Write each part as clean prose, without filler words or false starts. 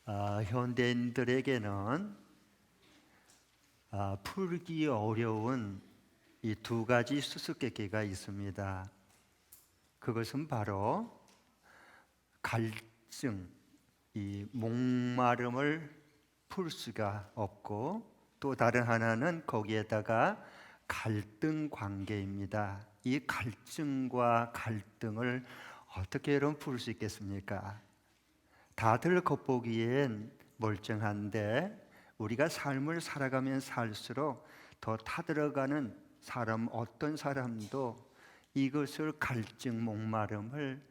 현대인들에게는 풀기 어려운 이 두 가지 수수께끼가 있습니다. 그것은 바로 갈증, 이 목마름을 풀 수가 없고, 또 다른 하나는 거기에다가 갈등 관계입니다. 이 갈증과 갈등을 어떻게 여러분 풀 수 있겠습니까? 다들 겉보기엔 멀쩡한데 우리가 삶을 살아가면 살수록 더 타들어가는 사람, 어떤 사람도 이것을 갈증, 목마름을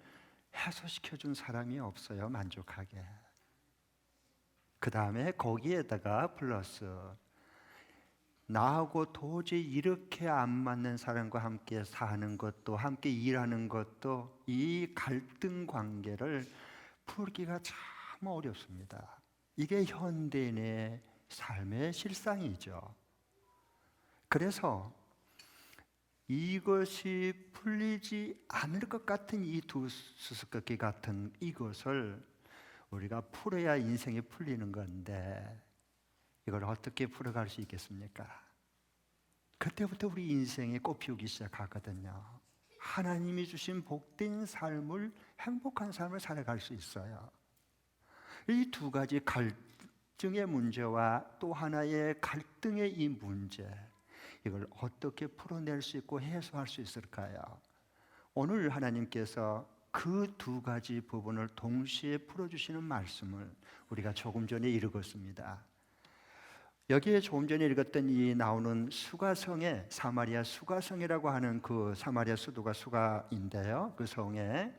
해소시켜 준 사람이 없어요. 만족하게. 그 다음에 거기에다가 플러스 나하고 도저히 이렇게 안 맞는 사람과 함께 사는 것도, 함께 일하는 것도, 이 갈등 관계를 풀기가 참 어렵습니다. 이게 현대인의 삶의 실상이죠. 그래서 이것이 풀리지 않을 것 같은 이 두 수수께끼 같은 이것을 우리가 풀어야 인생이 풀리는 건데, 이걸 어떻게 풀어갈 수 있겠습니까? 그때부터 우리 인생이 꽃피우기 시작하거든요. 하나님이 주신 복된 삶을, 행복한 삶을 살아갈 수 있어요. 이 두 가지 갈증의 문제와 또 하나의 갈등의 이 문제, 이걸 어떻게 풀어낼 수 있고 해소할 수 있을까요? 오늘 하나님께서 그 두 가지 부분을 동시에 풀어주시는 말씀을 우리가 조금 전에 읽었습니다. 여기에 조금 전에 읽었던 이 나오는 수가성에, 사마리아 수가성이라고 하는 그 사마리아 수도가 수가인데요. 그 성에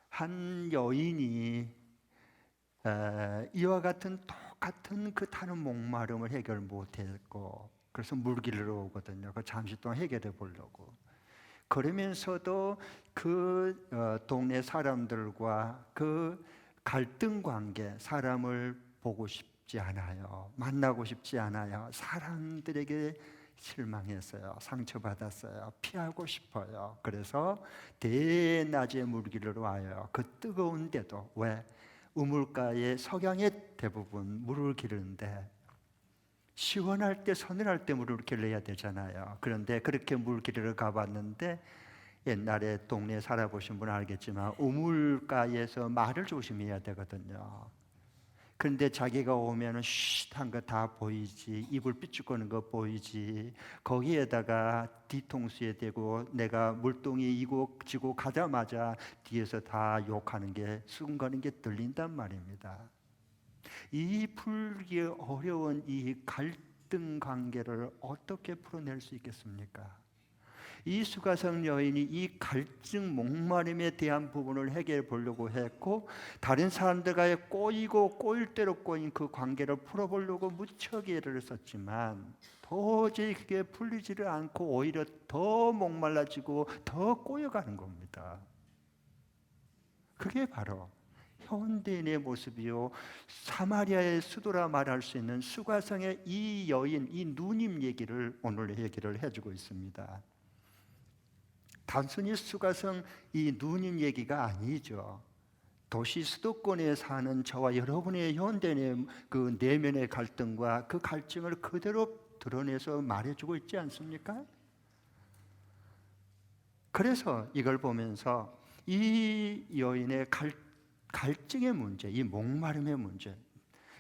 한 여인이 이와 같은 똑같은 그 타는 목마름을 해결 못했고, 그래서 물길로 오거든요. 그 잠시 동안 해결해 보려고. 그러면서도 그 동네 사람들과 그 갈등 관계, 사람을 보고 싶지 않아요. 만나고 싶지 않아요. 사람들에게 실망했어요. 상처받았어요. 피하고 싶어요. 그래서 대낮에 물길로 와요. 그 뜨거운데도. 왜? 우물가에 석양에 대부분 물을 기르는데 시원할 때, 서늘할 때 물을 길러야 되잖아요. 그런데 그렇게 물 기르러 가봤는데, 옛날에 동네에 살아보신 분은 알겠지만 우물가에서 말을 조심해야 되거든요. 그런데 자기가 오면은 쉿한 거 다 보이지, 이불 삐죽거리는 거 보이지, 거기에다가 뒤통수에 대고 내가 물동이 이고 지고 가자마자 뒤에서 다 욕하는 게, 수군거리는 게 들린단 말입니다. 이 풀기 어려운 이 갈등 관계를 어떻게 풀어낼 수 있겠습니까? 이 수가성 여인이 이 갈증, 목마름에 대한 부분을 해결해 보려고 했고, 다른 사람들과의 꼬이고 꼬일 대로 꼬인 그 관계를 풀어보려고 무척 애를 썼지만 도저히 그게 풀리지를 않고 오히려 더 목말라지고 더 꼬여가는 겁니다. 그게 바로 현대인의 모습이요, 사마리아의 수도라 말할 수 있는 수가성의 이 여인, 이 누님 얘기를 오늘 얘기를 해주고 있습니다. 단순히 수가성 이 누님 얘기가 아니죠. 도시 수도권에 사는 저와 여러분의 현대인의 그 내면의 갈등과 그 갈증을 그대로 드러내서 말해주고 있지 않습니까? 그래서 이걸 보면서 이 여인의 갈증의 문제, 이 목마름의 문제,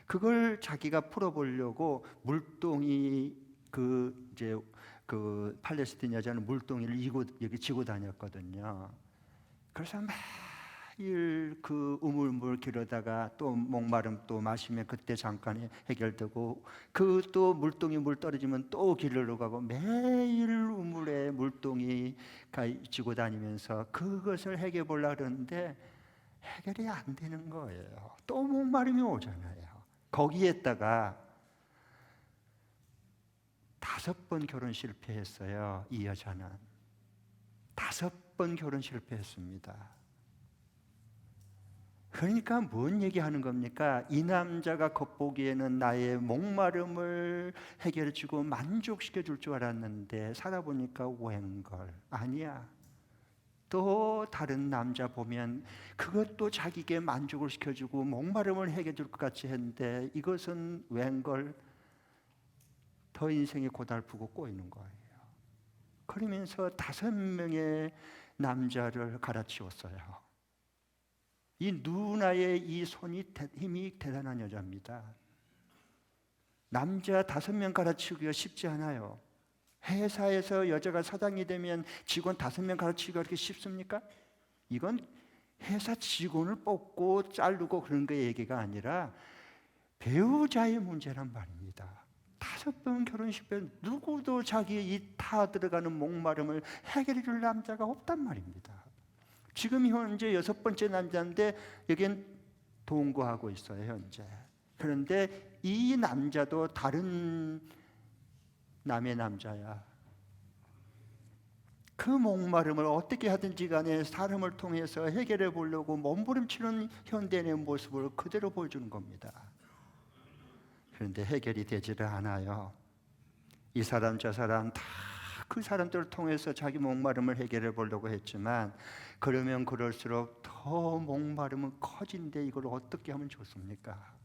그걸 자기가 풀어보려고 물동이, 그 팔레스틴 여자는 물동이를 여기 지고 다녔거든요. 그래서 매일 그 우물물 기르다가 또 목마름 또 마시면 그때 잠깐 해결되고, 그 또 물동이 물 떨어지면 또 길르러 가고, 매일 우물에 물동이 지고 다니면서 그것을 해결해 보려고 그러는데 해결이 안 되는 거예요. 또 목마름이 오잖아요. 거기에다가 5번 결혼 실패했어요. 이 여자는 5번 결혼 실패했습니다. 그러니까 뭔 얘기하는 겁니까? 이 남자가 겉보기에는 나의 목마름을 해결해 주고 만족시켜 줄 줄 알았는데 살아보니까 웬걸, 아니야. 또 다른 남자 보면 그것도 자기에게 만족을 시켜주고 목마름을 해결해 줄 것 같이 했는데 이것은 웬걸 더 인생이 고달프고 꼬이는 거예요. 그러면서 5명의 남자를 갈아치웠어요. 이 누나의 이 힘이 대단한 여자입니다. 남자 5명 갈아치우기가 쉽지 않아요. 회사에서 여자가 사장이 되면 직원 5명 갈아치우기가 그렇게 쉽습니까? 이건 회사 직원을 뽑고 자르고 그런 거 얘기가 아니라 배우자의 문제란 말입니다. 5번 결혼식에 누구도 자기의 이 타 들어가는 목마름을 해결해 줄 남자가 없단 말입니다. 지금 현재 6번째 남자인데 여긴 동거하고 있어요, 현재. 그런데 이 남자도 다른 남의 남자야. 그 목마름을 어떻게 하든지 간에 사람을 통해서 해결해 보려고 몸부림치는 현대인의 모습을 그대로 보여주는 겁니다. 그런데 해결이 되지를 않아요. 이 사람 저 사람 다 그 사람들을 통해서 자기 목마름을 해결해 보려고 했지만 그러면 그럴수록 더 목마름은 커진데 이걸 어떻게 하면 좋습니까?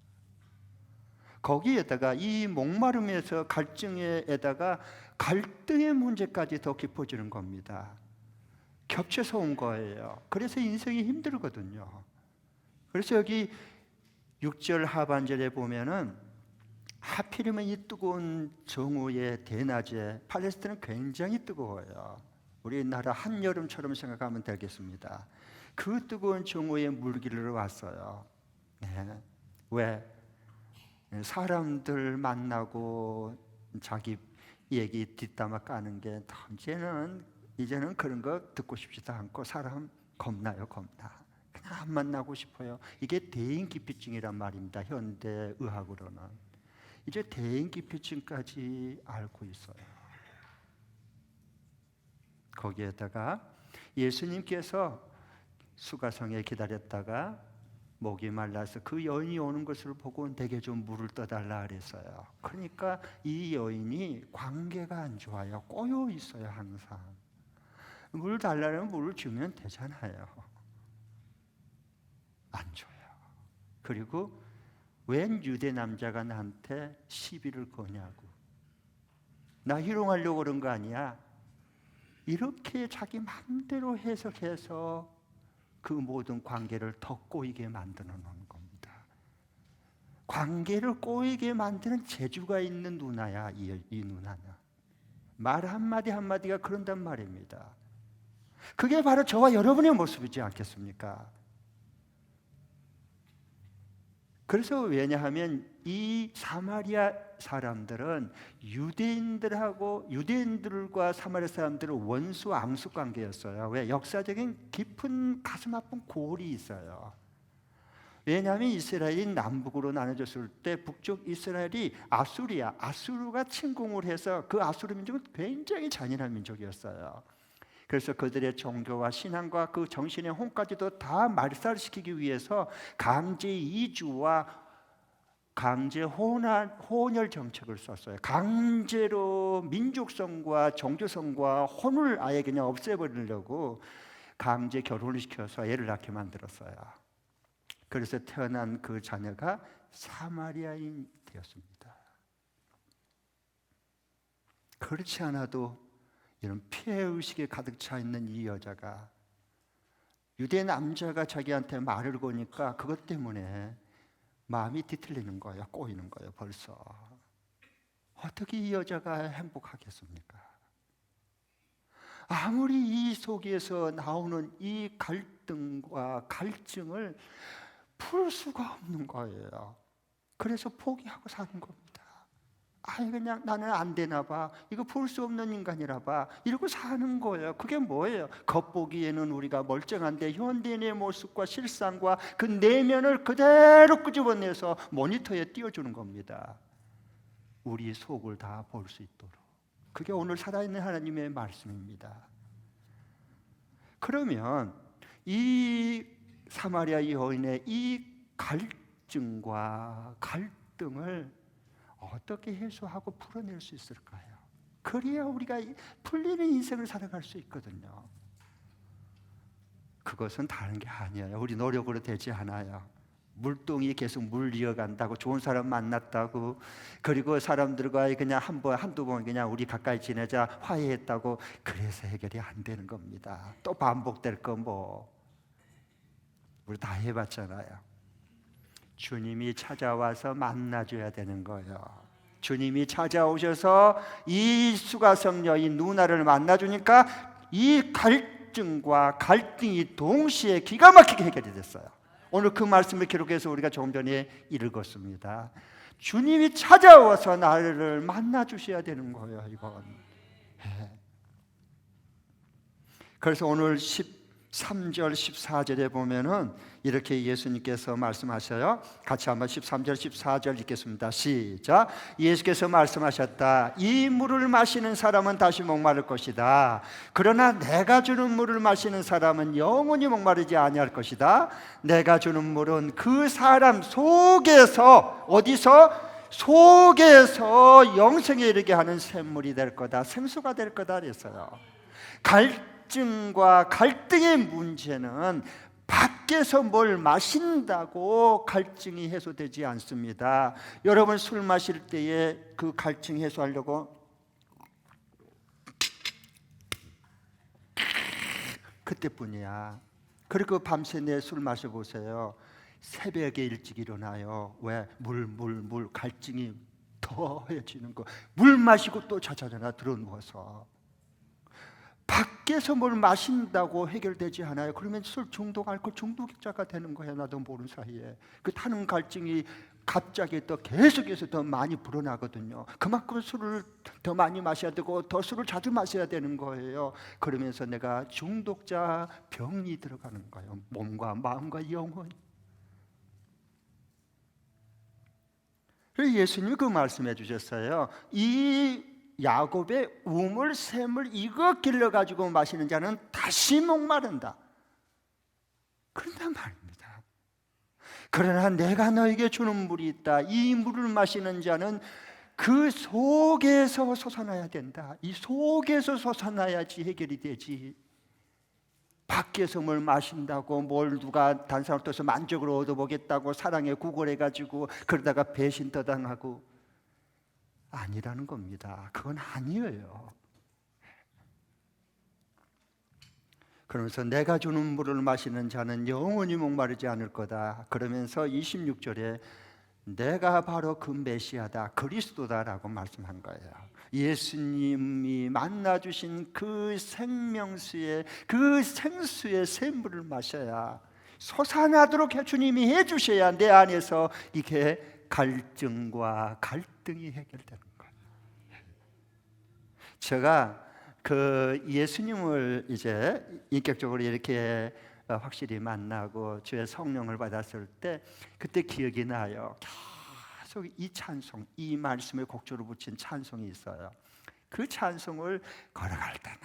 거기에다가 이 목마름에서 갈증에다가 갈등의 문제까지 더 깊어지는 겁니다. 겹쳐서 온 거예요. 그래서 인생이 힘들거든요. 그래서 여기 6절 하반절에 보면은 하필이면 이 뜨거운 정오의 대낮에 팔레스타인은 굉장히 뜨거워요. 우리나라 한여름처럼 생각하면 되겠습니다. 그 뜨거운 정오에 물길로 왔어요. 네. 왜? 사람들 만나고 자기 얘기 뒷담화 까는 게 이제는 그런 거 듣고 싶지도 않고 사람 겁나요, 겁나. 그냥 안 만나고 싶어요. 이게 대인기피증이란 말입니다. 현대 의학으로는. 이제 대인기피증까지 앓고 있어요. 거기에다가 예수님께서 수가성에 기다렸다가 목이 말라서 그 여인이 오는 것을 보고 내게 좀 물을 떠달라 그랬어요. 그러니까 이 여인이 관계가 안 좋아요. 꼬여 있어요, 항상. 물 달라면 물을 주면 되잖아요. 안 줘요. 그리고 웬 유대 남자가 나한테 시비를 거냐고. 나 희롱하려고 그런 거 아니야. 이렇게 자기 마음대로 해석해서 그 모든 관계를 더 꼬이게 만들어 놓은 겁니다. 관계를 꼬이게 만드는 재주가 있는 누나야, 이 누나는. 말 한마디 한마디가 그런단 말입니다. 그게 바로 저와 여러분의 모습이지 않겠습니까? 그래서 왜냐하면 이 사마리아 사람들은 유대인들과 사마리아 사람들은 원수 앙숙 관계였어요. 왜? 역사적인 깊은 가슴 아픈 고울이 있어요. 왜냐하면 이스라엘이 남북으로 나눠졌을 때 북쪽 이스라엘이 아수르가 침공을 해서 그 아수르 민족은 굉장히 잔인한 민족이었어요. 그래서 그들의 종교와 신앙과 그 정신의 혼까지도 다 말살시키기 위해서 강제 이주와 강제 혼혈 정책을 썼어요. 강제로 민족성과 종교성과 혼을 아예 그냥 없애버리려고 강제 결혼을 시켜서 애를 낳게 만들었어요. 그래서 태어난 그 자녀가 사마리아인 되었습니다. 그렇지 않아도 이런 피해의식에 가득 차 있는 이 여자가 유대 남자가 자기한테 말을 거니까 그것 때문에 마음이 뒤틀리는 거예요. 꼬이는 거예요. 벌써. 어떻게 이 여자가 행복하겠습니까? 아무리 이 속에서 나오는 이 갈등과 갈증을 풀 수가 없는 거예요. 그래서 포기하고 사는 겁니다. 그냥 나는 안 되나 봐. 이거 풀 수 없는 인간이라 봐. 이러고 사는 거예요. 그게 뭐예요? 겉보기에는 우리가 멀쩡한데 현대인의 모습과 실상과 그 내면을 그대로 끄집어내서 모니터에 띄워주는 겁니다. 우리 속을 다 볼 수 있도록. 그게 오늘 살아있는 하나님의 말씀입니다. 그러면 이 사마리아 여인의 이 갈증과 갈등을 어떻게 해소하고 풀어낼 수 있을까요? 그래야 우리가 풀리는 인생을 살아갈 수 있거든요. 그것은 다른 게 아니에요. 우리 노력으로 되지 않아요. 물동이 계속 물 이어간다고, 좋은 사람 만났다고, 그리고 사람들과 그냥 한두 번 그냥 우리 가까이 지내자 화해했다고, 그래서 해결이 안 되는 겁니다. 또 반복될 거 뭐 우리 다 해봤잖아요. 주님이 찾아와서 만나줘야 되는 거예요. 주님이 찾아오셔서 이 수가성 여인 누나를 만나주니까 이 갈증과 갈등이 동시에 기가 막히게 해결이 됐어요. 오늘 그 말씀을 기록해서 우리가 조금 전에 읽었습니다. 주님이 찾아와서 나를 만나주셔야 되는 거예요. 이건. 그래서 오늘 13절 14절에 보면은 이렇게 예수님께서 말씀하셔요. 같이 한번 13절 14절 읽겠습니다. 시작. 예수께서 말씀하셨다. 이 물을 마시는 사람은 다시 목마를 것이다. 그러나 내가 주는 물을 마시는 사람은 영원히 목마르지 아니할 것이다. 내가 주는 물은 그 사람 속에서, 어디서? 속에서 영생에 이르게 하는 샘물이 될 거다. 생수가 될 거다 그랬어요. 갈증과 갈등의 문제는 밖에서 뭘 마신다고 갈증이 해소되지 않습니다. 여러분 술 마실 때에 그 갈증 해소하려고 그때뿐이야. 그리고 밤새 내 술 마셔보세요. 새벽에 일찍 일어나요. 왜? 물 갈증이 더해지는 거. 물 마시고 또 자자자나 들어누워서 밖에서 뭘 마신다고 해결되지 않아요. 그러면 술 중독, 알코올 중독자가 되는 거예요. 나도 모르는 사이에. 그 타는 갈증이 갑자기 또 계속해서 더 많이 불어나거든요. 그만큼 술을 더 많이 마셔야 되고 더 술을 자주 마셔야 되는 거예요. 그러면서 내가 중독자 병이 들어가는 거예요. 몸과 마음과 영혼. 그래서 예수님이 그 말씀해 주셨어요. 이 야곱의 우물 샘을 이거 길러가지고 마시는 자는 다시 목마른다. 그런단 말입니다. 그러나 내가 너에게 주는 물이 있다. 이 물을 마시는 자는 그 속에서 솟아나야 된다. 이 속에서 솟아나야지 해결이 되지. 밖에서 뭘 마신다고, 뭘 누가 다른 사람 떠서 만족을 얻어보겠다고 사랑에 구걸해가지고 그러다가 배신 떠당하고, 아니라는 겁니다. 그건 아니에요. 그러면서 내가 주는 물을 마시는 자는 영원히 목마르지 않을 거다. 그러면서 26절에 내가 바로 그 메시아다, 그리스도다라고 말씀한 거예요. 예수님이 만나주신 그 생명수의, 그 생수의 샘물을 마셔야, 솟아나도록 주님이 해주셔야 내 안에서 이게 갈증과 갈등이 해결되는 거예요. 제가 그 예수님을 이제 인격적으로 이렇게 확실히 만나고 주의 성령을 받았을 때 그때 기억이 나요. 계속 이 찬송, 이 말씀에 곡조를 붙인 찬송이 있어요. 그 찬송을 걸어갈 때나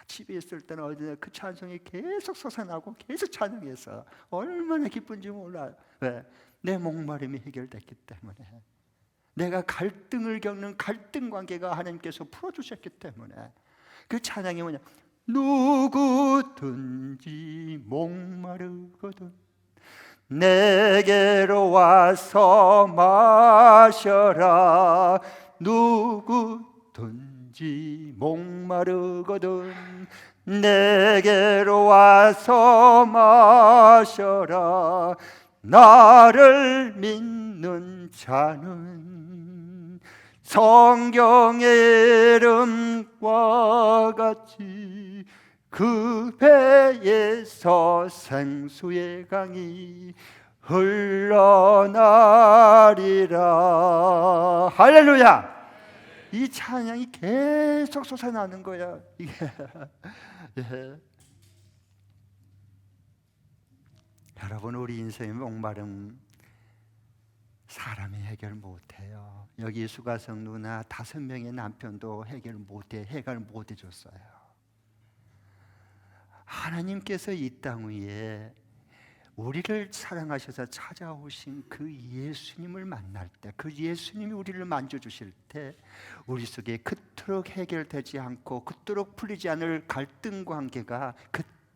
집에 있을 때는 어디나 그 찬송이 계속 솟아나고 계속 찬양해서 얼마나 기쁜지 몰라요. 왜? 내 목마름이 해결됐기 때문에, 내가 갈등을 겪는 갈등 관계가 하나님께서 풀어주셨기 때문에. 그 찬양이 뭐냐? 누구든지 목마르거든 내게로 와서 마셔라. 누구든지 목마르거든 내게로 와서 마셔라. 나를 믿는 자는 성경의 이름과 같이 그 배에서 생수의 강이 흘러나리라. 할렐루야. 이 찬양이 계속 솟아나는 거야. 이게 여러분, 우리 인생의 목마름 사람이 해결 못해요. 여기 수가성 누나 5명의 남편도 해결 못해줬어요. 하나님께서 이 땅 위에 우리를 사랑하셔서 찾아오신 그 예수님을 만날 때, 그 예수님이 우리를 만져주실 때 우리 속에 그토록 해결되지 않고 그토록 풀리지 않을 갈등 관계가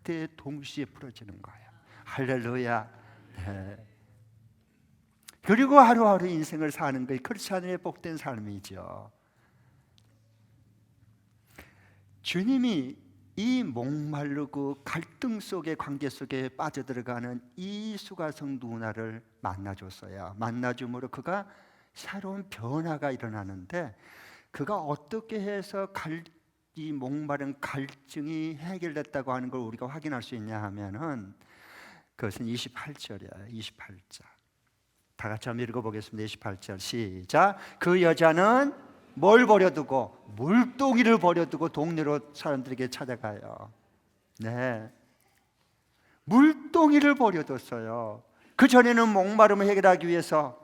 때 동시에 풀어지는 거예요. 할렐루야. 네. 그리고 하루하루 인생을 사는 것이 크리스찬의 복된 삶이죠. 주님이 이 목마르고 갈등 속의 관계 속에 빠져들어가는 이 수가성 누나를 만나줬어요. 만나줌으로 그가 새로운 변화가 일어나는데, 그가 어떻게 해서 이 목마른 갈증이 해결됐다고 하는 걸 우리가 확인할 수 있냐 하면은, 그것은 28절이에요. 28절. 다 같이 한번 읽어보겠습니다. 28절 시작. 그 여자는 뭘 버려두고? 물동이를 버려두고 동네로 사람들에게 찾아가요. 네, 물동이를 버려뒀어요. 그 전에는 목마름을 해결하기 위해서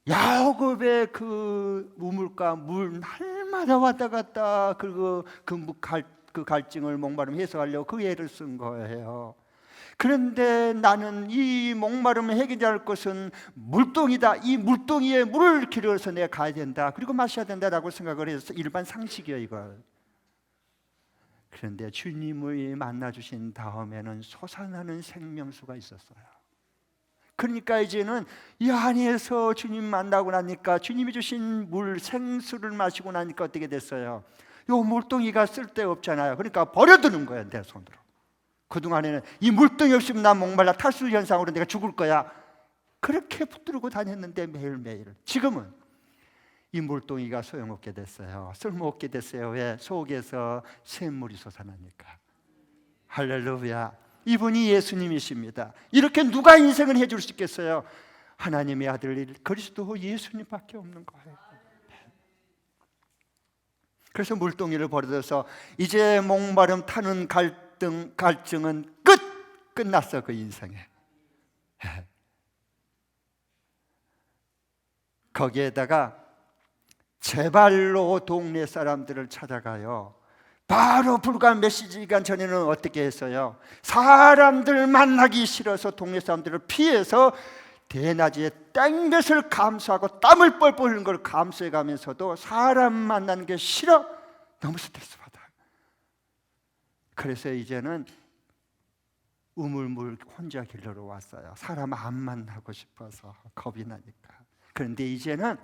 야곱의 그 우물가 물 날마다 왔다 갔다 그 갈증을 목마름 해소하려고 그 애를 쓴 거예요. 그런데 나는 이 목마름을 해결할 것은 물동이다. 이 물동이에 물을 길어서 내가 가야 된다. 그리고 마셔야 된다라고 생각을 해서 일반 상식이에요, 이걸. 그런데 주님을 만나 주신 다음에는 솟아나는 생명수가 있었어요. 그러니까 이제는 이 안에서 주님 만나고 나니까, 주님이 주신 물 생수를 마시고 나니까 어떻게 됐어요? 요 물동이가 쓸데없잖아요. 그러니까 버려두는 거예요, 내 손으로. 그동안에는 이 물동이 없으면 난 목말라 탈수 현상으로 내가 죽을 거야, 그렇게 붙들고 다녔는데 매일매일. 지금은 이 물동이가 소용없게 됐어요. 쓸모없게 됐어요. 왜? 속에서 샘물이 솟아나니까. 할렐루야. 이분이 예수님이십니다. 이렇게 누가 인생을 해줄 수 있겠어요? 하나님의 아들 그리스도 예수님밖에 없는 거예요. 그래서 물동이를 버려둬서 이제 목마름 타는 갈증은 끝났어, 그 인생에. 거기에다가 제발로 동네 사람들을 찾아가요. 바로 불과 몇 시간 전에는 어떻게 했어요? 사람들 만나기 싫어서 동네 사람들을 피해서 대낮에 땡볕을 감수하고 땀을 뻘뻘 흘리는 걸 감수해 가면서도 사람 만나는 게 싫어. 너무 스트레스 받아. 그래서 이제는 우물물 혼자 길러러 왔어요. 사람 안 만나고 싶어서 겁이 나니까. 그런데 이제는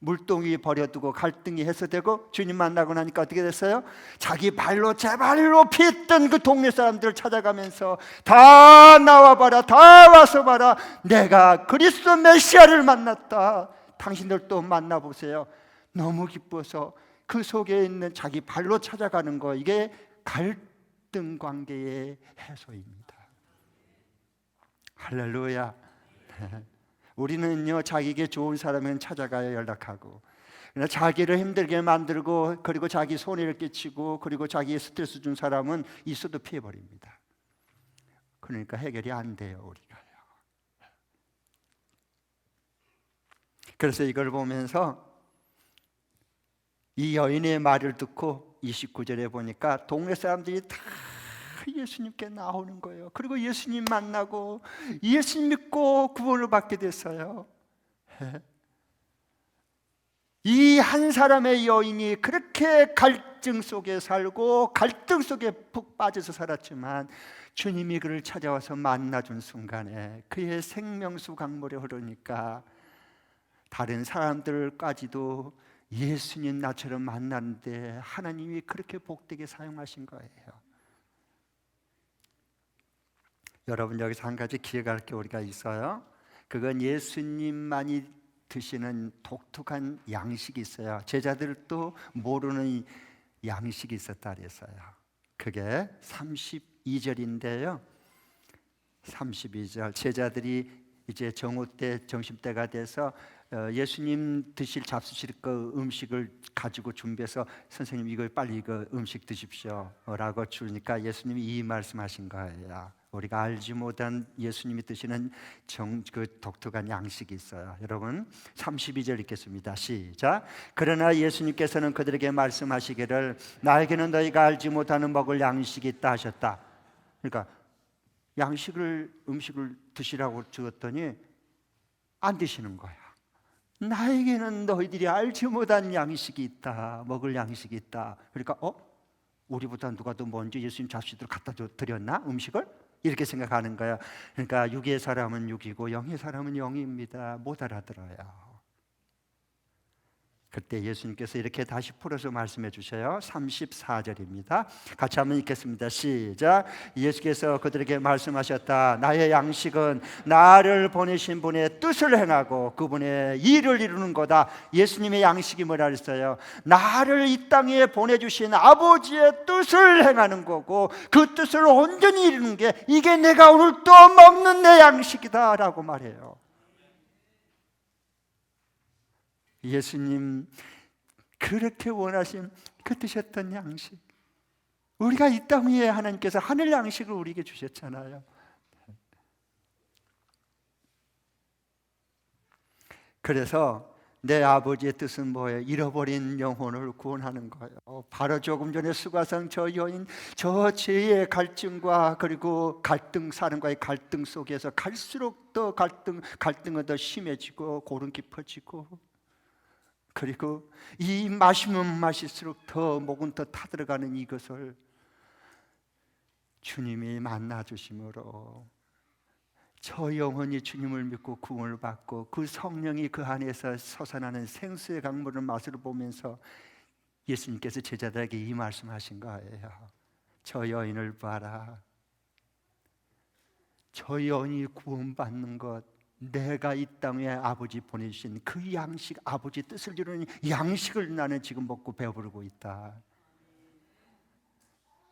물동이 버려두고 갈등이 해소되고 주님 만나고 나니까 어떻게 됐어요? 자기 발로 제 발로 피했던 그 동네 사람들을 찾아가면서 다 나와봐라, 다 와서 봐라, 내가 그리스도 메시아를 만났다. 당신들도 만나보세요. 너무 기뻐서 그 속에 있는 자기 발로 찾아가는 거, 이게 갈등 관계의 해소입니다. 할렐루야. 우리는요, 자기에게 좋은 사람은 찾아가야 연락하고, 자기를 힘들게 만들고, 그리고 자기 손해를 끼치고, 그리고 자기의 스트레스 준 사람은 있어도 피해버립니다. 그러니까 해결이 안 돼요, 우리가요. 그래서 이걸 보면서 이 여인의 말을 듣고 29절에 보니까 동네 사람들이 다 예수님께 나오는 거예요. 그리고 예수님 만나고 예수님 믿고 구원을 받게 됐어요. 이 한 사람의 여인이 그렇게 갈증 속에 살고 갈등 속에 푹 빠져서 살았지만, 주님이 그를 찾아와서 만나준 순간에 그의 생명수 강물이 흐르니까 다른 사람들까지도 예수님 나처럼 만나는데 하나님이 그렇게 복되게 사용하신 거예요. 여러분, 여기서 한 가지 기억할 게 우리가 있어요. 그건 예수님만이 드시는 독특한 양식이 있어요. 제자들도 모르는 양식이 있었다 그랬어요. 그게 32절인데요 32절, 제자들이 이제 정오 때, 점심때가 돼서 예수님 드실 잡수실 그 음식을 가지고 준비해서, 선생님 이거 빨리 이거 음식 드십시오 라고 주니까 예수님이 이 말씀하신 거예요. 우리가 알지 못한 예수님이 드시는 그 독특한 양식이 있어요. 여러분, 32절 읽겠습니다. 시작. 그러나 예수님께서는 그들에게 말씀하시기를 나에게는 너희가 알지 못하는 먹을 양식이 있다 하셨다. 그러니까 음식을 드시라고 주었더니 안 드시는 거야. 나에게는 너희들이 알지 못한 양식이 있다, 먹을 양식이 있다. 그러니까 우리보다 누가 더 먼저 예수님 잡수시도록 갖다 드렸나? 음식을? 이렇게 생각하는 거야. 그러니까 육의 사람은 육이고 영의 사람은 영입니다. 못 알아들어요. 그때 예수님께서 이렇게 다시 풀어서 말씀해 주셔요. 34절입니다. 같이 한번 읽겠습니다. 시작. 예수께서 그들에게 말씀하셨다. 나의 양식은 나를 보내신 분의 뜻을 행하고 그분의 일을 이루는 거다. 예수님의 양식이 뭐라 그랬어요? 나를 이 땅에 보내주신 아버지의 뜻을 행하는 거고 그 뜻을 온전히 이루는 게 이게 내가 오늘 또 먹는 내 양식이다 라고 말해요. 예수님 그렇게 원하신 그 드셨던 양식, 우리가 이 땅 위에 하나님께서 하늘 양식을 우리에게 주셨잖아요. 그래서 내 아버지의 뜻은 뭐예요? 잃어버린 영혼을 구원하는 거예요. 바로 조금 전에 수가성 저 여인, 저 죄의 갈증과 그리고 갈등, 사람과의 갈등 속에서 갈수록 더 갈등은 더 심해지고 골은 깊어지고, 그리고 이 마시면 마실수록 더 목은 더 타들어가는 이것을 주님이 만나 주심으로 저 영혼이 주님을 믿고 구원을 받고 그 성령이 그 안에서 솟아나는 생수의 강물을 맛을 보면서 예수님께서 제자들에게 이 말씀하신 거예요. 저 여인을 봐라. 저 여인이 구원받는 것, 내가 이 땅에 아버지 보내주신 그 양식, 아버지 뜻을 이루는 양식을 나는 지금 먹고 배부르고 있다.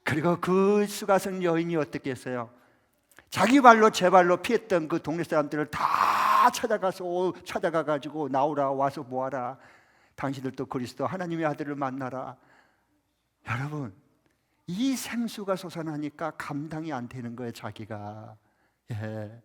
그리고 그 수가성 여인이 어떻게 했어요? 자기 발로 제 발로 피했던 그 동네 사람들을 다 찾아가가지고 나오라, 와서 보아라. 당신들도 그리스도 하나님의 아들을 만나라. 여러분, 이 생수가 솟아나니까 감당이 안 되는 거예요, 자기가. 예.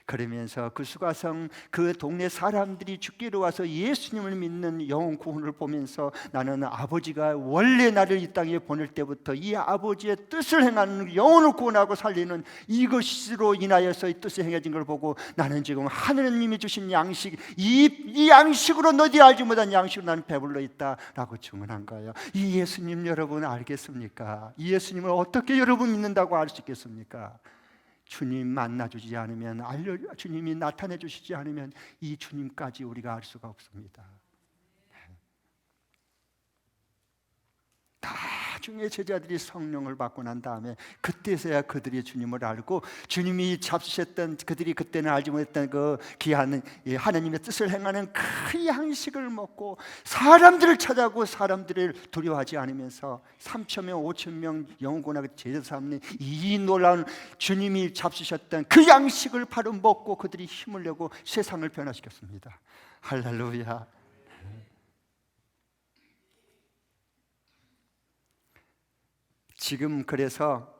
그러면서 그 수가성 그 동네 사람들이 죽기로 와서 예수님을 믿는 영혼 구원을 보면서 나는 아버지가 원래 나를 이 땅에 보낼 때부터 이 아버지의 뜻을 행하는 영혼을 구원하고 살리는 이것으로 인하여서 이 뜻이 행해진 걸 보고 나는 지금 하느님이 주신 양식, 이 양식으로 너희들이 알지 못한 양식으로 나는 배불러 있다라고 증언한 거예요. 이 예수님 여러분 알겠습니까? 이 예수님을 어떻게 여러분 믿는다고 알 수 있겠습니까? 주님 만나주지 않으면, 주님이 나타내 주시지 않으면 이 주님까지 우리가 알 수가 없습니다. 나중에 제자들이 성령을 받고 난 다음에 그때서야 그들이 주님을 알고 주님이 잡수셨던, 그들이 그때는 알지 못했던 그 귀한 하나님의 뜻을 행하는 그 양식을 먹고 사람들을 찾아오고 사람들을 두려워하지 않으면서 3,000명 5,000명 영혼구원하고 제자 삼는 이 놀라운 주님이 잡수셨던 그 양식을 바로 먹고 그들이 힘을 내고 세상을 변화시켰습니다. 할렐루야. 지금 그래서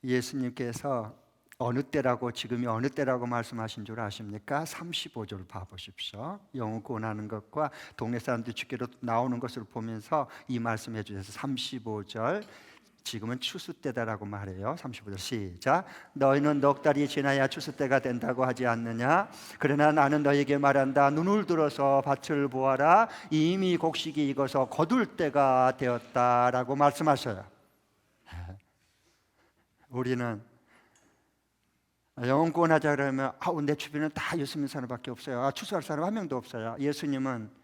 예수님께서 어느 때라고, 지금이 어느 때라고 말씀하신 줄 아십니까? 35절 봐보십시오. 영혼 구원하는 것과 동네 사람들이 죽기로 나오는 것을 보면서 이 말씀해 주셔서 35절, 지금은 추수 때다라고 말해요. 35절 시작. 너희는 넉 달이 지나야 추수 때가 된다고 하지 않느냐? 그러나 나는 너희에게 말한다. 눈을 들어서 밭을 보아라. 이미 곡식이 익어서 거둘 때가 되었다라고 말씀하셔요. 우리는 영혼 구원하자 그러면 내 주변에 다 예수 믿는 사람밖에 없어요. 추수할 사람 한 명도 없어요. 예수님은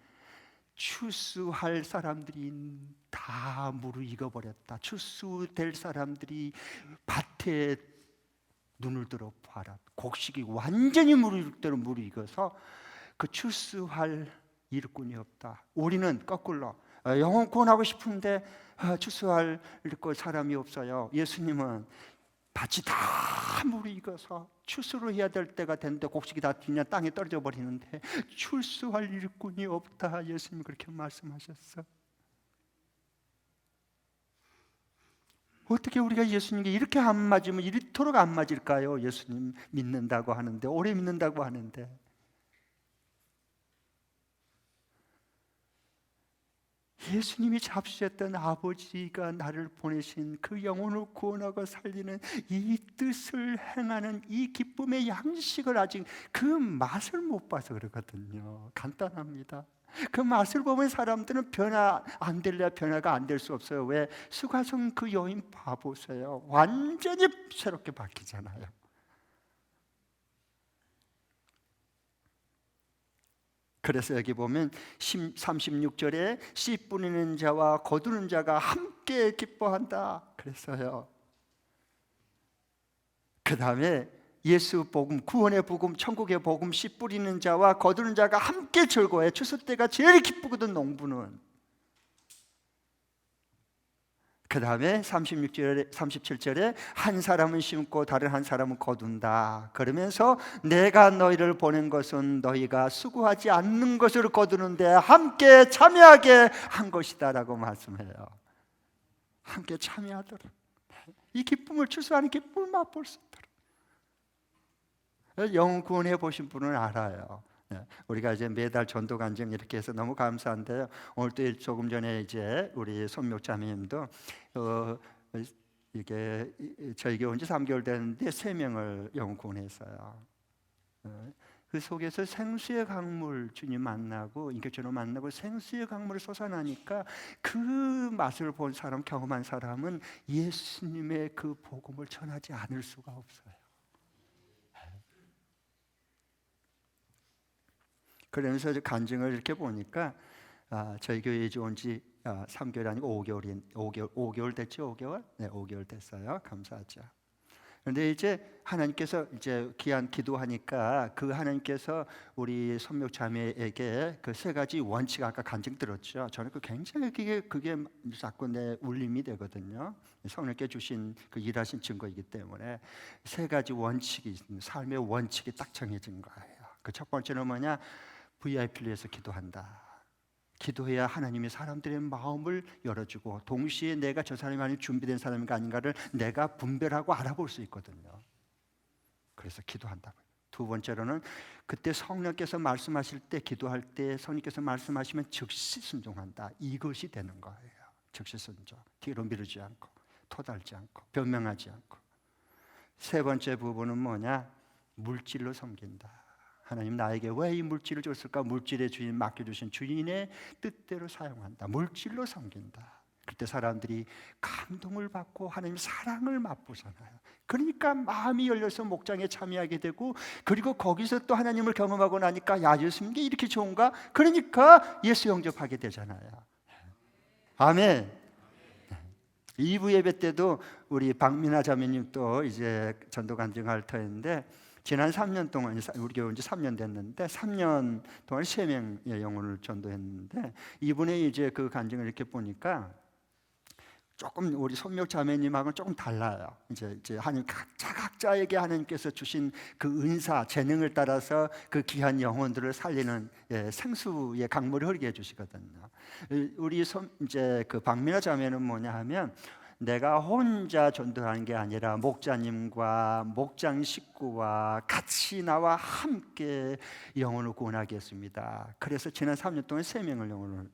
추수할 사람들이 다 무르익어버렸다. 추수될 사람들이 밭에 눈을 들어 봐라. 곡식이 완전히 무르익어서 그 추수할 일꾼이 없다. 우리는 거꾸로 영혼 구원하고 싶은데 추수할 사람이 없어요. 예수님은 밭이 다 무르익어서 추수를 해야 될 때가 됐는데 곡식이 다 그냥 땅에 떨어져 버리는데 추수할 일꾼이 없다. 예수님이 그렇게 말씀하셨어. 어떻게 우리가 예수님께 이렇게 안 맞으면 이토록 안 맞을까요? 예수님 믿는다고 하는데, 오래 믿는다고 하는데. 예수님이 잡수셨던 아버지가 나를 보내신 그 영혼을 구원하고 살리는 이 뜻을 행하는 이 기쁨의 양식을 아직 그 맛을 못 봐서 그렇거든요. 간단합니다. 그 맛을 보면 사람들은 변화 안 될래 변화가 안 될 수 없어요. 왜? 수가성 그 여인 봐보세요. 완전히 새롭게 바뀌잖아요. 그래서 여기 보면 36절에 씨 뿌리는 자와 거두는 자가 함께 기뻐한다 그랬어요. 그 다음에 예수 복음, 구원의 복음, 천국의 복음 씨 뿌리는 자와 거두는 자가 함께 즐거워해. 추수 때가 제일 기쁘거든, 농부는. 그 다음에 37절에 한 사람은 심고 다른 한 사람은 거둔다 그러면서 내가 너희를 보낸 것은 너희가 수고하지 않는 것을 거두는데 함께 참여하게 한 것이다 라고 말씀해요. 함께 참여하도록, 이 기쁨을 추수하는 기쁨을 맛볼 수 있도록. 영혼 구원해 보신 분은 알아요. 우리가 이제 매달 전도 간증 이렇게 해서 너무 감사한데요. 오늘 또 조금 전에 이제 우리 손목자매님도 이게 저에게 온 지 3개월 됐는데 3명을 영혼 구원했어요. 그 속에서 생수의 강물 주님 만나고 인격적으로 만나고 생수의 강물을 솟아나니까 그 맛을 본 사람, 경험한 사람은 예수님의 그 복음을 전하지 않을 수가 없어요. 그러면서 간증을 이렇게 보니까 저희 교회에 온 지 3개월이 아니고 5개월 됐죠? 5개월? 네, 5개월 됐어요. 감사하죠. 그런데 이제 하나님께서 이제 귀한 기도하니까 그 하나님께서 우리 손목 자매에게 그 3가지 원칙, 아까 간증 들었죠? 저는 굉장히 그게 자꾸 내 울림이 되거든요. 성령께 주신 그 일하신 증거이기 때문에 3가지 원칙이 있습니다. 삶의 원칙이 딱 정해진 거예요. 그 첫 번째는 뭐냐? VIP를 위해서 기도한다. 기도해야 하나님이 사람들의 마음을 열어주고 동시에 내가 저 사람이 아닌 준비된 사람인가 아닌가를 내가 분별하고 알아볼 수 있거든요. 그래서 기도한다고요. 두 번째로는 그때 성령께서 말씀하실 때, 기도할 때 성령께서 말씀하시면 즉시 순종한다. 이것이 되는 거예요. 즉시 순종. 뒤로 미루지 않고 토달지 않고 변명하지 않고. 세 번째 부분은 뭐냐? 물질로 섬긴다. 하나님 나에게 왜 이 물질을 줬을까? 물질의 주인, 맡겨주신 주인의 뜻대로 사용한다. 물질로 섬긴다. 그때 사람들이 감동을 받고 하나님 사랑을 맛보잖아요. 그러니까 마음이 열려서 목장에 참여하게 되고, 그리고 거기서 또 하나님을 경험하고 나니까 야, 예수님께 이렇게 좋은가? 그러니까 예수 영접하게 되잖아요. 아멘. 2부 예배 때도 우리 박민아 자매님 또 이제 전도 간증할 터인데, 지난 3년 동안 우리 교회 온 지 3년 됐는데 3년 동안 3명의 영혼을 전도했는데, 이분의 이제 그 간증을 이렇게 보니까 조금 우리 손목 자매님하고는 조금 달라요. 이제 하나님 각자에게 하나님께서 주신 그 은사, 재능을 따라서 그 귀한 영혼들을 살리는 생수의 강물을 흐르게 해주시거든요. 우리 이제 그 박민아 자매는 뭐냐 하면, 내가 혼자 전도하는 게 아니라 목자님과 목장 식구와 같이 나와 함께 영혼을 구원하겠습니다. 그래서 지난 3년 동안 3명을 영혼을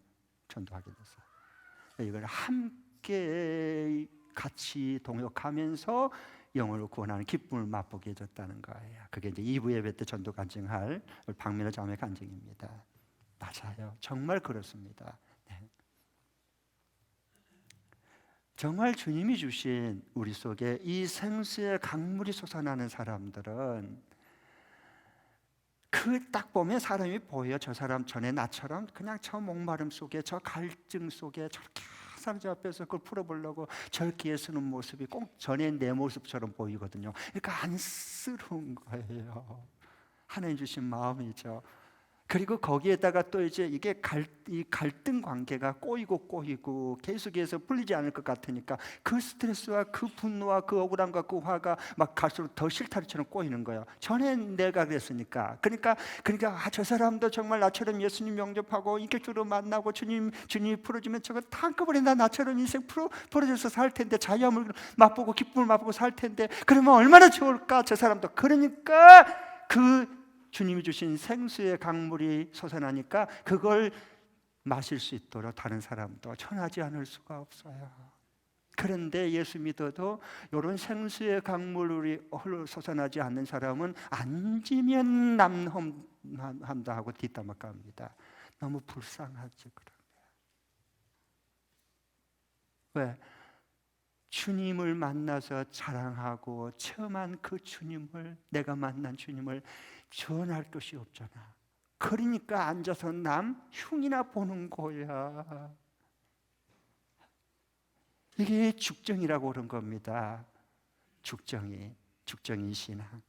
전도하게 됐어요. 이걸 함께 같이 동역하면서 영혼을 구원하는 기쁨을 맛보게 해줬다는 거예요. 그게 이제 2부 예배 때 전도 간증할 박민호 자매 간증입니다. 맞아요. 정말 그렇습니다. 정말 주님이 주신 우리 속에 이 생수의 강물이 솟아나는 사람들은 그 딱 보면 사람이 보여. 저 사람 전에 나처럼 그냥 저 목마름 속에, 저 갈증 속에 저렇게 사람들 앞에서 그걸 풀어보려고 저렇게 애쓰는 모습이 꼭 전에 내 모습처럼 보이거든요. 그러니까 안쓰러운 거예요. 하나님 주신 마음이죠. 그리고 거기에다가 또 이제 이게 이 갈등 관계가 꼬이고 계속해서 풀리지 않을 것 같으니까 그 스트레스와 그 분노와 그 억울함과 그 화가 막 갈수록 더 실타래처럼 꼬이는 거예요. 전엔 내가 그랬으니까. 그러니까 저 사람도 정말 나처럼 예수님 영접하고 인격적으로 만나고 주님이 풀어주면 저거 다 한꺼번에 나처럼 인생 풀어줘서 살 텐데, 자유함을 맛보고 기쁨을 맛보고 살 텐데, 그러면 얼마나 좋을까 저 사람도. 그러니까 주님이 주신 생수의 강물이 솟아나니까 그걸 마실 수 있도록 다른 사람도 전하지 않을 수가 없어요. 그런데 예수 믿어도 이런 생수의 강물이 홀로 솟아나지 않는 사람은 앉으면 남험한다 하고 뒷담화합니다. 너무 불쌍하죠. 왜? 주님을 만나서 자랑하고 체험한 그 주님을, 내가 만난 주님을 전할 것이 없잖아. 그러니까 앉아서 남 흉이나 보는 거야. 이게 죽정이라고 그런 겁니다. 죽정이 신앙.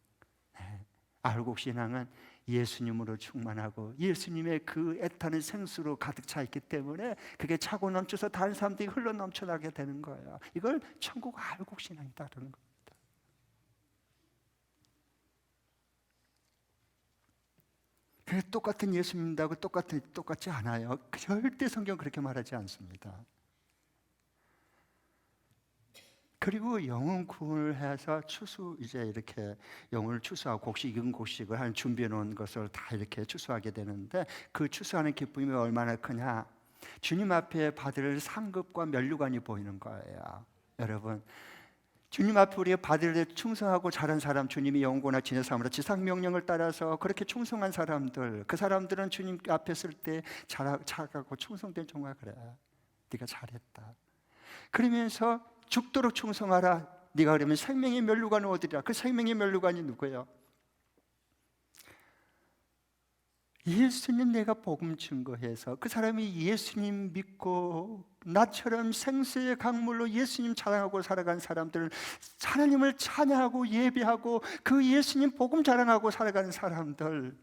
네. 알곡 신앙은 예수님으로 충만하고 예수님의 그 애타는 생수로 가득 차 있기 때문에 그게 차고 넘쳐서 다른 사람들이 흘러 넘쳐나게 되는 거예요. 이걸 천국 알곡 신앙이다라는 겁니다. 그래서 똑같은 예수 믿는다고 똑같지 않아요. 절대 성경 그렇게 말하지 않습니다. 그리고 영혼 구원을 해서 이제 이렇게 영혼을 추수하고 곡식 익은 곡식을 한 준비해 놓은 것을 다 이렇게 추수하게 되는데, 그 추수하는 기쁨이 얼마나 크냐? 주님 앞에 받을 상급과 면류관이 보이는 거예요. 여러분, 주님 앞에 우리가 받을 충성하고 잘한 사람, 주님이 영원한 지내 삶으로 지상 명령을 따라서 그렇게 충성한 사람들, 그 사람들은 주님 앞에 쓸 때 잘하고 충성된 종아, 그래, 네가 잘했다. 그러면서 죽도록 충성하라. 네가 그러면 생명의 면류관을 얻으리라. 그 생명의 면류관이 누구예요? 예수님 내가 복음 증거해서 그 사람이 예수님 믿고 나처럼 생수의 강물로 예수님 자랑하고 살아간 사람들은 하나님을 찬양하고 예배하고 그 예수님 복음 자랑하고 살아가는 사람들,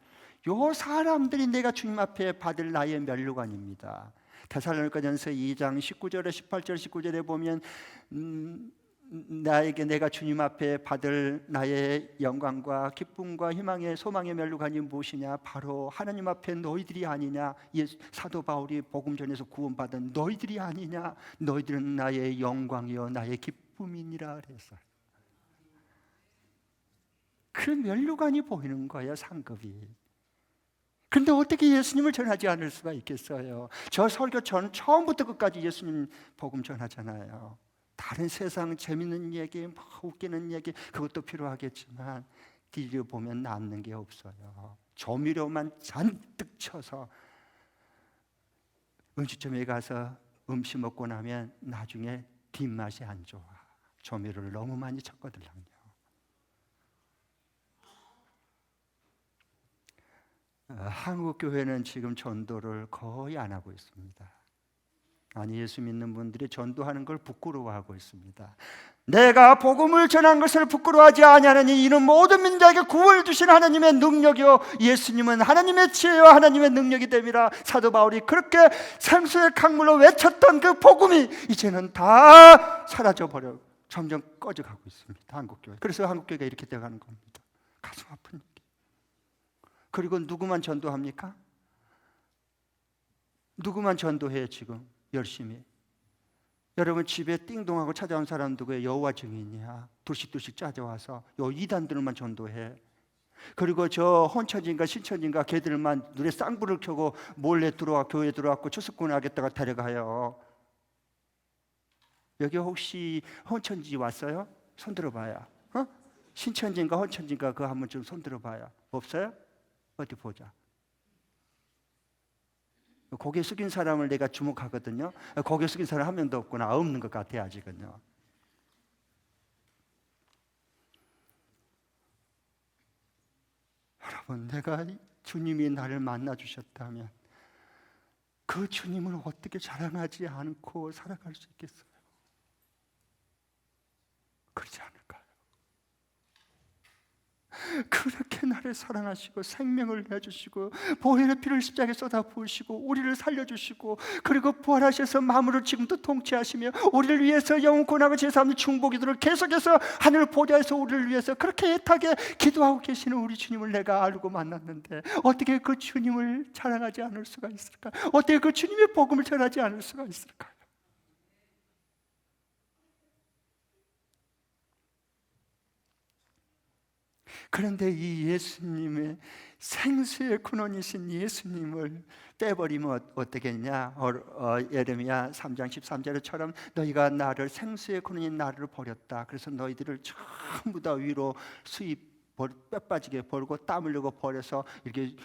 요 사람들이 내가 주님 앞에 받을 나의 면류관입니다. 데살로니가전서 2장 19절에 18절 19절에 보면 나에게 내가 주님 앞에 받을 나의 영광과 기쁨과 희망의 소망의 면류관이 무엇이냐? 바로 하나님 앞에 너희들이 아니냐? 사도 바울이 복음 전에서 구원받은 너희들이 아니냐? 너희들은 나의 영광이요 나의 기쁨이니라 그랬어요. 그 면류관이 보이는 거예요, 상급이. 그런데 어떻게 예수님을 전하지 않을 수가 있겠어요? 저 설교 전 처음부터 끝까지 예수님 복음 전하잖아요. 다른 세상 재밌는 얘기, 웃기는 얘기 그것도 필요하겠지만 뒤를 보면 남는 게 없어요. 조미료만 잔뜩 쳐서 음식점에 가서 음식 먹고 나면 나중에 뒷맛이 안 좋아. 조미료를 너무 많이 쳤거든요. 한국 교회는 지금 전도를 거의 안 하고 있습니다. 아니, 예수 믿는 분들이 전도하는 걸 부끄러워하고 있습니다. 내가 복음을 전한 것을 부끄러워하지 아니하느니 이는 모든 민족에게 구원을 주신 하나님의 능력이요 예수님은 하나님의 지혜와 하나님의 능력이 됨이라. 사도 바울이 그렇게 생수의 강물로 외쳤던 그 복음이 이제는 다 사라져버려 점점 꺼져가고 있습니다, 한국교회. 그래서 한국교회가 이렇게 되어가는 겁니다. 가슴 아픈 얘기. 그리고 누구만 전도합니까? 누구만 전도해요 지금 열심히? 여러분 집에 띵동하고 찾아온 사람 누구예요? 여호와 증인이야. 둘씩 찾아와서 요 이단들만 전도해. 그리고 저 혼처진가 신처진가 걔들만 눈에 쌍불을 켜고 몰래 들어와 교회에 들어왔고 추수꾼 하겠다가 데려가요. 여기 혹시 혼처지 왔어요? 손 들어봐요. 신처진가 혼처진가 그거 한번 좀 손 들어봐요. 없어요? 어디 보자. 고개 숙인 사람을 내가 주목하거든요. 고개 숙인 사람 한 명도 없구나. 없는 것 같아요 아직은요. 여러분, 내가 주님이 나를 만나 주셨다면 그 주님을 어떻게 자랑하지 않고 살아갈 수 있겠어요? 그렇지 않을까요? 그렇게 나를 사랑하시고 생명을 내주시고 보혈의 피를 십자가에 쏟아 부으시고 우리를 살려주시고 그리고 부활하셔서 만물을 지금도 통치하시며 우리를 위해서 영원하고 제사함의 중보기도를 계속해서 하늘 보좌에서 우리를 위해서 그렇게 애타게 기도하고 계시는 우리 주님을 내가 알고 만났는데 어떻게 그 주님을 자랑하지 않을 수가 있을까? 어떻게 그 주님의 복음을 전하지 않을 수가 있을까요? 그런데 이 예수님의 생수의 근원이신 예수님을 빼버리면 어떻겠냐? 예레미야 3장 13절처럼 너희가 나를 생수의 근원인 나를 버렸다. 그래서 너희들을 전부 다 위로 뼈 빠지게 벌고 땀 흘리고 버려서 이렇게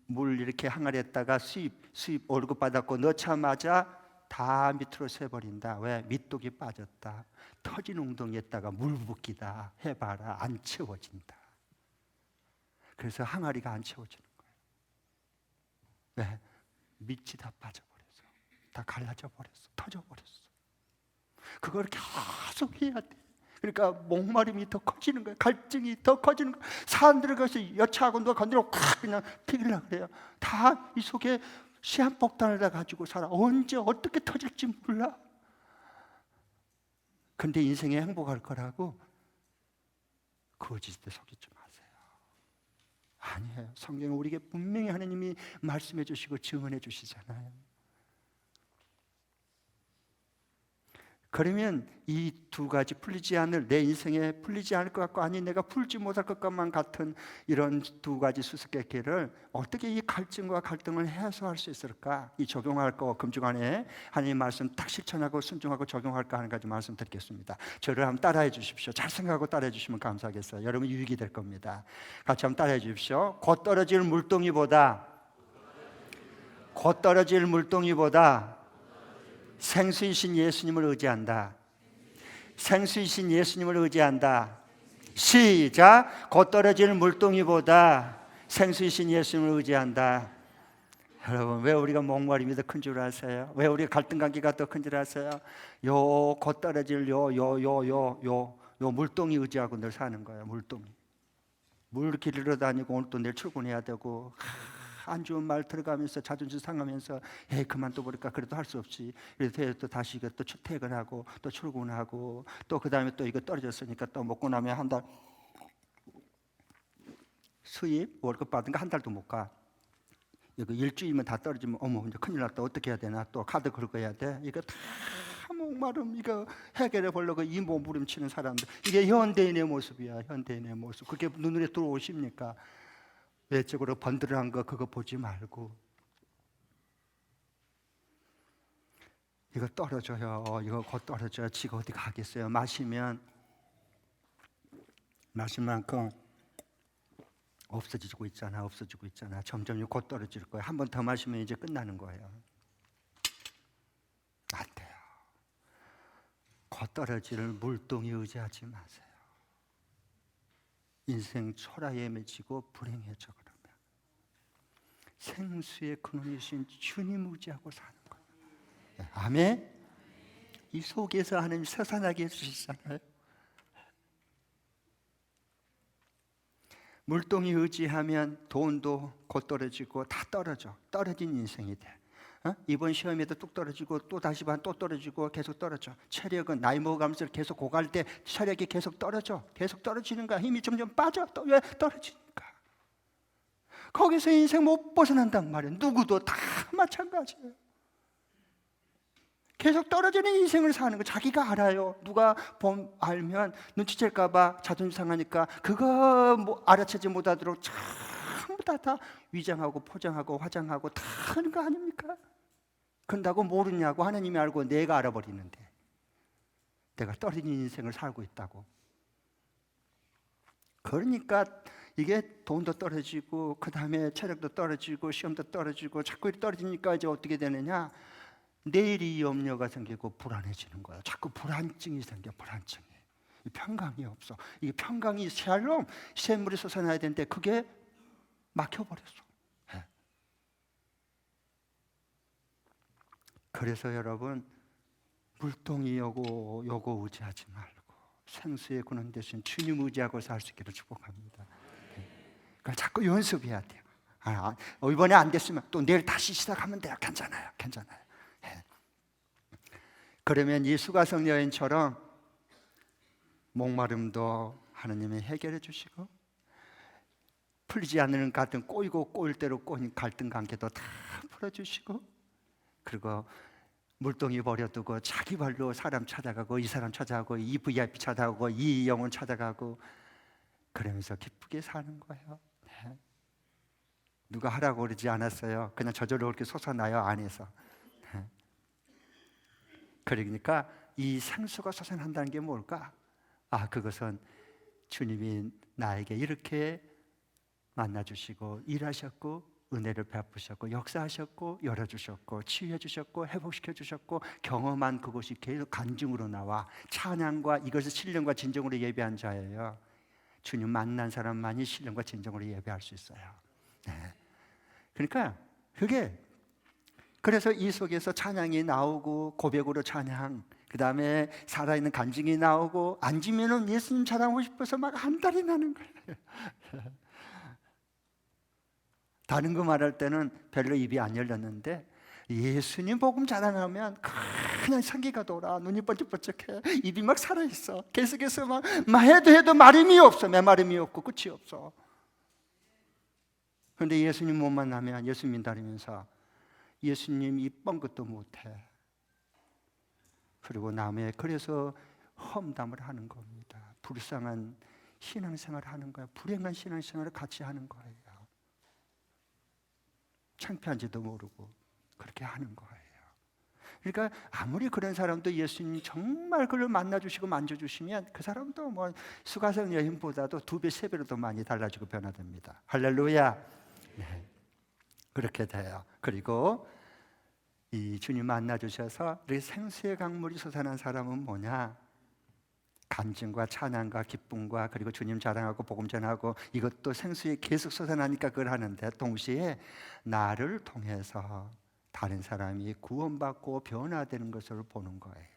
물 이렇게 항아리에다가 수입 월급 받았고 넣자마자 다 밑으로 새버린다. 왜? 밑독이 빠졌다. 터진 웅덩이에다가 물 붓기다 해봐라. 안 채워진다. 그래서 항아리가 안 채워지는 거예요. 왜? 밑이 다 빠져버려서, 다 갈라져 버렸어, 터져버렸어. 그걸 계속 해야 돼. 그러니까 목마름이 더 커지는 거예요. 갈증이 더 커지는 거예요. 사람들을 가서 여차하고 누가 건드려 그냥 튀기려고 그래요. 다 이 속에 시한폭탄을 다 가지고 살아. 언제 어떻게 터질지 몰라. 근데 인생에 행복할 거라고 거짓에 속이지 마세요. 아니에요. 성경은 우리에게 분명히 하나님이 말씀해 주시고 증언해 주시잖아요. 그러면 이 두 가지 풀리지 않을, 내 인생에 풀리지 않을 것 같고 아니 내가 풀지 못할 것만 같은 이런 두 가지 수수께끼를 어떻게 이 갈증과 갈등을 해소할 수 있을까? 이 적용할 거 금주간에 하나님 말씀 딱 실천하고 순종하고 적용할까 하는 가지 말씀드리겠습니다. 저를 한번 따라해 주십시오. 잘 생각하고 따라해 주시면 감사하겠어요. 여러분 유익이 될 겁니다. 같이 한번 따라해 주십시오. 곧 떨어질 물동이보다 생수이신 예수님을 의지한다. 생수이신 예수님을 의지한다. 시작. 곧 떨어질 물동이보다 생수이신 예수님을 의지한다. 여러분 왜 우리가 목마름이 더 큰 줄 아세요? 왜 우리가 갈등관계가 더 큰 줄 아세요? 요 곧 떨어질 요 물동이 의지하고 늘 사는 거예요. 물동이. 물 길러 다니고 오늘 또 내일 출근해야 되고 안 좋은 말 들어가면서 자존심 상하면서 에이 그만둬버릴까 그래도 할 수 없이 그래서 또 다시 또 퇴근하고 또 출근하고 또 그 다음에 또 이거 떨어졌으니까 또 먹고 나면 한 달 수입 월급 받은 거 한 달도 못 가. 이거 일주일이면 다 떨어지면 어머 이제 큰일 났다. 어떻게 해야 되나. 또 카드 긁어야 돼. 이거 다 목마름 이거 해결해 보려고 이 몸부림치는 사람들. 이게 현대인의 모습이야. 현대인의 모습. 그게 눈에 들어오십니까? 외적으로 번들어한 거 그거 보지 말고 이거 떨어져요. 이거 곧 떨어져요. 지가 어디 가겠어요. 마시면 마실 만큼 없어지고 있잖아. 점점 곧 떨어질 거예요. 한 번 더 마시면 이제 끝나는 거예요. 안 돼요. 곧 떨어질 물동이 의지하지 마세요. 인생 초라에 맺히고 불행해져 그러면 생수의 근원이신 주님 의지하고 사는 거예요. 아멘. 이 속에서 하나님 서산하게 해주시잖아요. 물동이 의지하면 돈도 곧 떨어지고 다 떨어진 인생이 돼. 이번 시험에도 뚝 떨어지고 또 다시 반 또 떨어지고 계속 떨어져. 체력은 나이 먹어가면서 계속 고갈 때 체력이 계속 떨어지는 거야. 힘이 점점 빠져. 또 왜 떨어지니까. 거기서 인생 못 벗어난단 말이야. 누구도 다 마찬가지예요. 계속 떨어지는 인생을 사는 거 자기가 알아요. 누가 알면 눈치챌까 봐 자존심 상하니까 그거 뭐 알아채지 못하도록 전부 다 위장하고 포장하고 화장하고 다 하는 거 아닙니까? 그런다고 모르냐고. 하나님이 알고 내가 알아버리는데 내가 떨어진 인생을 살고 있다고. 그러니까 이게 돈도 떨어지고 그 다음에 체력도 떨어지고 시험도 떨어지고 자꾸 떨어지니까 이제 어떻게 되느냐. 내일이 염려가 생기고 불안해지는 거야. 자꾸 불안증이 생겨. 불안증이. 평강이 없어. 이게 평강이 샬롬 샘물이 솟아나야 되는데 그게 막혀버렸어. 그래서 여러분 물동이 요거 의지하지 말고 생수의 근원 대신 주님 의지하고 살 수 있기를 축복합니다. 그걸 자꾸 연습해야 돼요. 이번에 안 됐으면 또 내일 다시 시작하면 돼요. 괜찮아요. 그러면 이 수가성 여인처럼 목마름도 하나님이 해결해 주시고 풀리지 않는 갈등 꼬이고 꼬일 대로 꼬인 갈등 관계도 다 풀어주시고 그리고 물동이 버려두고 자기 발로 사람 찾아가고 이 사람 찾아가고 이 VIP 찾아가고 이 영혼 찾아가고 그러면서 기쁘게 사는 거예요. 누가 하라고 그러지 않았어요. 그냥 저절로 그렇게 솟아나요, 안에서. 그러니까 이 생수가 솟아난다는 게 뭘까? 그것은 주님이 나에게 이렇게 만나주시고 일하셨고 은혜를 베푸셨고 역사하셨고 열어주셨고 치유해 주셨고 회복시켜 주셨고 경험한 그것이 계속 간증으로 나와 찬양과 이것을 신령과 진정으로 예배한 자예요. 주님 만난 사람만이 신령과 진정으로 예배할 수 있어요. 네. 그러니까 그래서 이 속에서 찬양이 나오고 고백으로 찬양, 그 다음에 살아있는 간증이 나오고 앉으면은 예수님 자랑하고 싶어서 막 한달이 나는 거예요. 다른 거 말할 때는 별로 입이 안 열렸는데 예수님 복음 자랑하면 그냥 생기가 돌아, 눈이 번쩍번쩍해, 입이 막 살아있어. 계속해서 막 해도 말음이 없어. 말음이 없고 끝이 없어. 그런데 예수님 못 만나면 예수님 다니면서 예수님 입 뻥긋도 못해. 그리고 그래서 험담을 하는 겁니다. 불쌍한 신앙생활을 하는 거예요. 불행한 신앙생활을 같이 하는 거예요. 창피한지도 모르고 그렇게 하는 거예요. 그러니까 아무리 그런 사람도 예수님 정말 그를 만나주시고 만져주시면 그 사람도 뭐 수가성 여인보다도 2배, 3배로 더 많이 달라지고 변화됩니다. 할렐루야. 네. 그렇게 돼요. 그리고 이 주님 만나주셔서 우리 생수의 강물이 솟아난 사람은 뭐냐? 간증과 찬양과 기쁨과 그리고 주님 자랑하고 복음 전하고 이것도 생수에 계속 솟아나니까 그걸 하는데 동시에 나를 통해서 다른 사람이 구원받고 변화되는 것을 보는 거예요.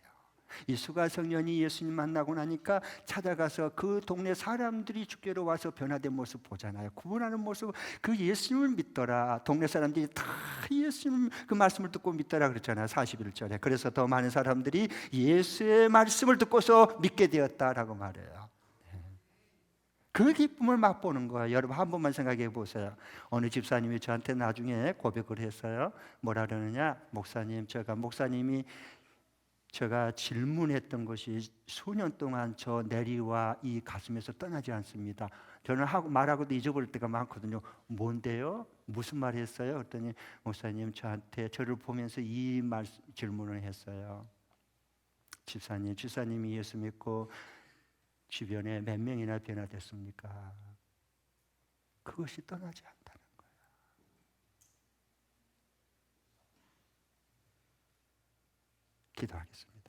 이 수가성년이 예수님 만나고 나니까 찾아가서 그 동네 사람들이 주께로 와서 변화된 모습 보잖아요. 구원하는 모습, 그 예수님을 믿더라. 동네 사람들이 다 예수님 그 말씀을 듣고 믿더라 그랬잖아요. 41절에. 그래서 더 많은 사람들이 예수의 말씀을 듣고서 믿게 되었다라고 말해요. 그 기쁨을 맛보는 거예요. 여러분 한 번만 생각해 보세요. 어느 집사님이 저한테 나중에 고백을 했어요. 뭐라 그러느냐? 목사님이 제가 질문했던 것이 수년 동안 저 내리와 이 가슴에서 떠나지 않습니다. 저는 말하고도 잊어버릴 때가 많거든요. 뭔데요? 무슨 말 했어요? 그랬더니 목사님 저한테 저를 보면서 이 질문을 했어요. 집사님이 예수 믿고 주변에 몇 명이나 변화됐습니까? 그것이 떠나지 않다는 거예요. 기도하겠습니다.